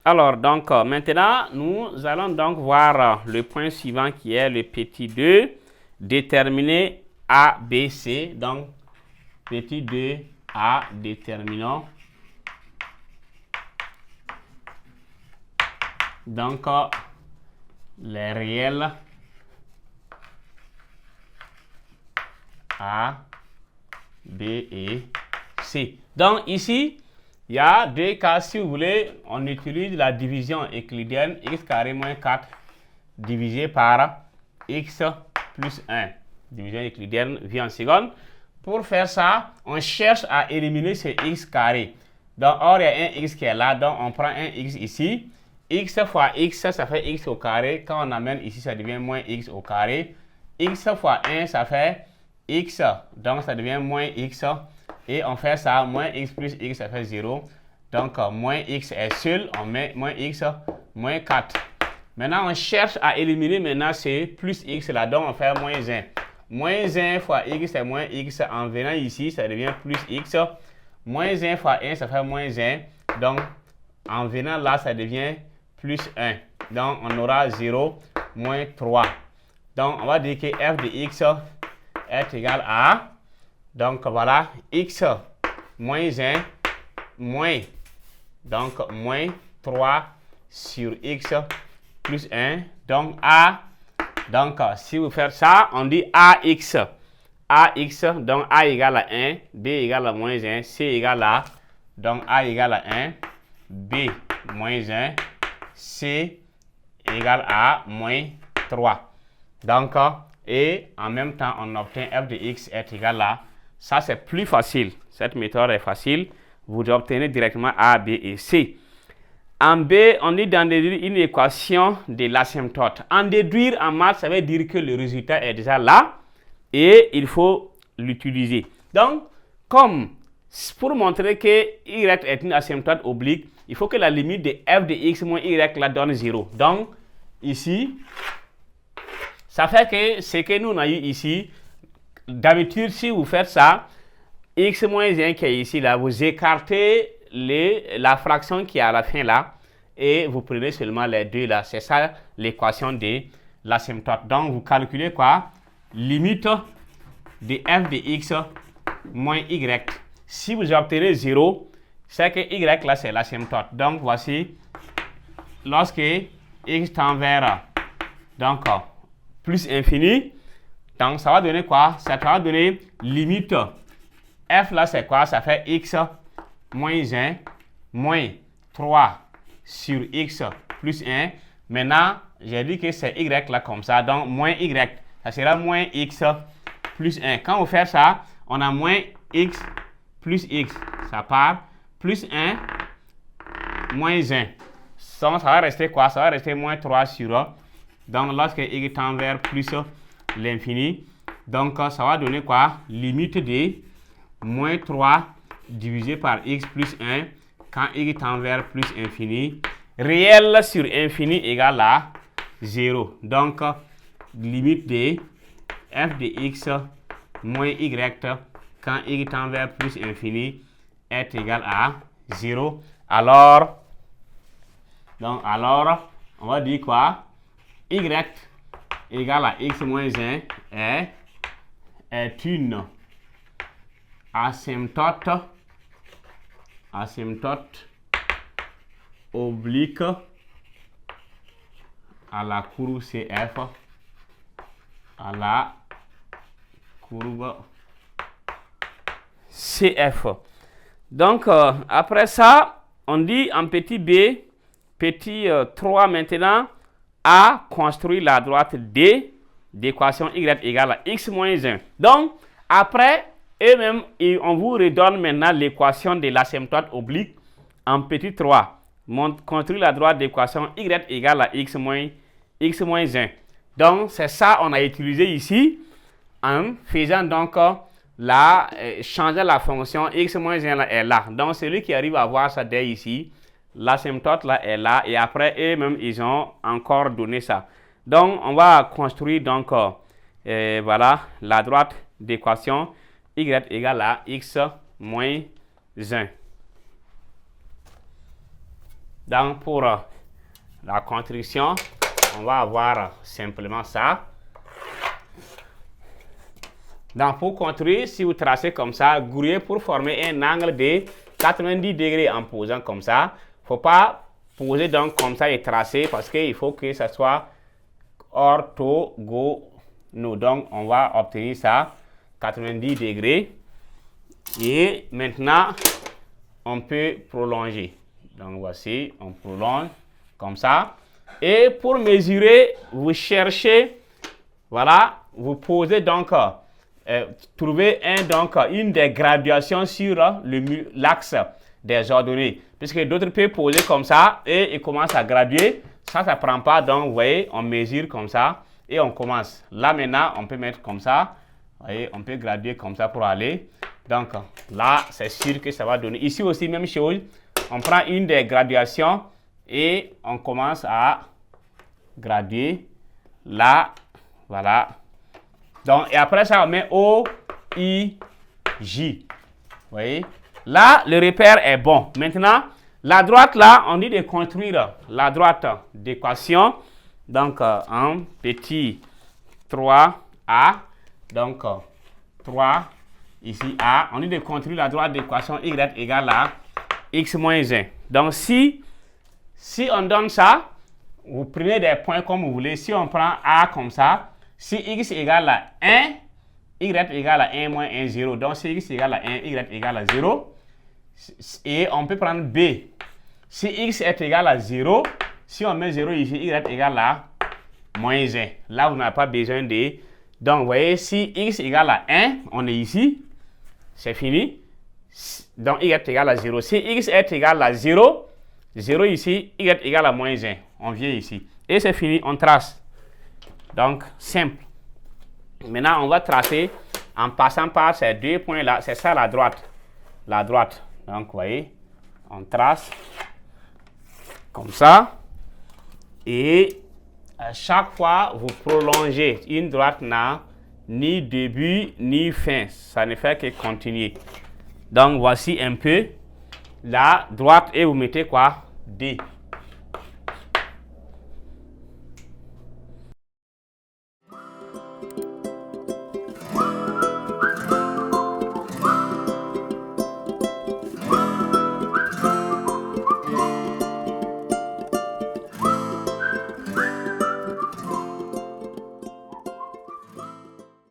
Alors, donc, maintenant, nous allons donc voir le point suivant qui est le petit 2, déterminer A, B, C. Donc, petit 2, A, déterminons. Donc, les réels A, B et C. Donc, ici, il y a deux cas. Si vous voulez, on utilise la division euclidienne x carré moins 4 divisé par x plus 1. Division euclidienne vue en seconde. Pour faire ça, on cherche à éliminer ce x carré. Donc, or, il y a un x qui est là, donc on prend un x ici. X fois x, ça fait x au carré. Quand on amène ici, ça devient moins x au carré. X fois 1, ça fait x, donc ça devient moins x. Et on fait ça, moins x plus x, ça fait 0. Donc, moins x est seul, on met moins x, moins 4. Maintenant, on cherche à éliminer maintenant ce plus x là, donc on fait moins 1. Moins 1 fois x, c'est moins x. En venant ici, ça devient plus x. Moins 1 fois 1, ça fait moins 1. Donc, en venant là, ça devient plus 1. Donc, on aura 0, moins 3. Donc, on va dire que f de x est égal à, donc voilà, x moins 1 moins, donc moins 3 sur x plus 1. Donc, a, donc si vous faites ça, on dit ax. Ax, donc a égale à 1, b égale à moins 1, c égale à, donc a égale à 1, b moins 1, c égale à moins 3. Donc, et en même temps, on obtient f de x est égal à, ça c'est plus facile. Cette méthode est facile. Vous obtenez directement A, B et C. En B, on dit d'en déduire une équation de l'asymptote. En déduire en maths, ça veut dire que le résultat est déjà là et il faut l'utiliser. Donc, comme pour montrer que y est une asymptote oblique, il faut que la limite de f de x moins y la donne 0. Donc, ici, ça fait que ce que nous avons eu ici, d'habitude, si vous faites ça, x moins 1 qui est ici, là, vous écartez la fraction qui est à la fin là, et vous prenez seulement les deux là. C'est ça l'équation de l'asymptote. Donc, vous calculez quoi? Limite de f de x moins y. Si vous obtenez 0, c'est que y là, c'est l'asymptote. Donc, voici, lorsque x tend vers, donc, plus infini, donc ça va donner quoi? Ça va donner limite. F là, c'est quoi? Ça fait x moins 1 moins 3 sur x plus 1. Maintenant, j'ai dit que c'est y là comme ça. Donc, moins y, ça sera moins x plus 1. Quand on fait ça, on a moins x plus x. Ça part. Plus 1 moins 1. Ça va rester quoi? Ça va rester moins 3 sur. Donc, lorsque y tend vers plus l'infini, donc ça va donner quoi? Limite de moins 3 divisé par x plus 1 quand y tend vers plus infini. Réel sur infini égale à 0. Donc, limite de f de x moins y quand y tend vers plus infini est égal à 0. Alors, on va dire quoi? Y égale à x moins 1 est une asymptote oblique à la courbe CF, à la courbe CF. Donc, après ça, on dit en petit b, petit 3 maintenant, A construit la droite D d'équation y égale à x moins 1. Donc, après, eux-mêmes, on vous redonne maintenant l'équation de l'asymptote oblique en petit 3. Construit la droite d'équation y égale à x moins 1. Donc, c'est ça qu'on a utilisé ici en faisant donc changer la fonction x moins 1 là, est là. Donc, celui qui arrive à voir ça dès ici, l'asymptote là est là et après eux-mêmes ils ont encore donné ça. Donc on va construire donc voilà la droite d'équation y égale à x moins 1. Donc, pour la construction, on va avoir simplement ça. Donc, pour construire, si vous tracez comme ça, grouillez pour former un angle de 90 degrés en posant comme ça. Il ne faut pas poser donc comme ça et tracer parce qu'il faut que ça soit orthogonal. Donc, on va obtenir ça, 90 degrés. Et maintenant, on peut prolonger. Donc, voici, on prolonge comme ça. Et pour mesurer, vous cherchez, voilà, vous posez donc, trouvez une des graduations sur l'axe des ordonnées. Puisque d'autres peuvent poser comme ça et ils commencent à graduer. Ça ne prend pas, donc vous voyez, on mesure comme ça et on commence. Là maintenant, on peut mettre comme ça. Vous voyez, on peut graduer comme ça pour aller. Donc là, c'est sûr que ça va donner. Ici aussi, même chose. On prend une des graduations et on commence à graduer. Là, voilà. Donc, et après ça, on met O, I, J. Vous voyez? Là, le repère est bon. Maintenant, la droite, là, on dit de construire la droite d'équation. Donc, en petit 3A. Donc, 3, ici A. On dit de construire la droite d'équation Y égale à X moins 1. Donc, si on donne ça, vous prenez des points comme vous voulez. Si on prend A comme ça, si X égale à 1, Y égale à 1 moins 1, 0. Donc, si X égale à 1, Y égale à 0. Et on peut prendre B. Si X est égal à 0, si on met 0 ici, Y égale à moins 1. Là, vous n'avez pas besoin de... Donc, vous voyez, si X égale à 1, on est ici. C'est fini. Donc, Y égale à 0. Si X est égal à 0, 0 ici, Y égale à moins 1. On vient ici. Et c'est fini, on trace. Donc, simple. Maintenant, on va tracer en passant par ces deux points-là. C'est ça la droite. La droite. Donc, vous voyez, on trace comme ça. Et à chaque fois, vous prolongez. Une droite n'a ni début ni fin. Ça ne fait que continuer. Donc, voici un peu la droite et vous mettez quoi? D.